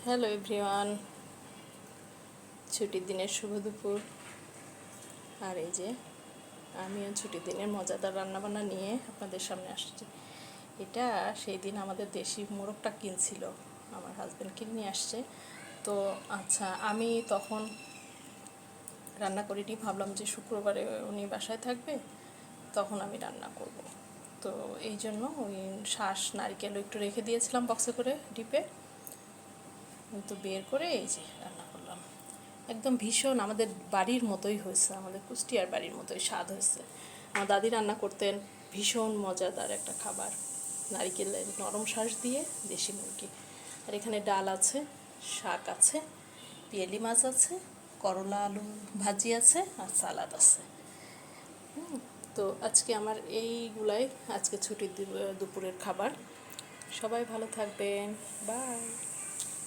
Hello everyone, ছুটির দিনের শুভ দুপুর। আর এই যে আমিও ছুটির দিনের মজাদার রান্নাবান্না নিয়ে আপনাদের সামনে আসছি। এটা সেই দিন আমাদের দেশি মোরগটা কিনছিল, আমার হাজব্যান্ড কিনে নিয়ে আসছে। তো আচ্ছা, আমি তখন রান্না করিনি, ভাবলাম যে শুক্রবারে উনি বাসায় থাকবে, তখন আমি রান্না করব। তো এই জন্য ওই শাঁস নারকেলও একটু রেখে দিয়েছিলাম বক্সে করে ডিপে, তো বের করে এই যে রান্না করলাম। একদম ভীষণ আমাদের বাড়ির মতোই হয়েছে, আমাদের কুষ্টিয়ার বাড়ির মতোই স্বাদ হয়েছে। আমার দাদি রান্না করতেন, ভীষণ মজাদার একটা খাবার, নারিকেলের নরম শাঁস দিয়ে দেশি মুরগি। আর এখানে ডাল আছে, শাক আছে, পিয়েলি মাছ আছে, করলা আলু ভাজি আছে, আর সালাদ আছে। তো আজকে আমার এইগুলাই আজকে ছুটির দুপুরের খাবার। সবাই ভালো থাকবেন, বাই।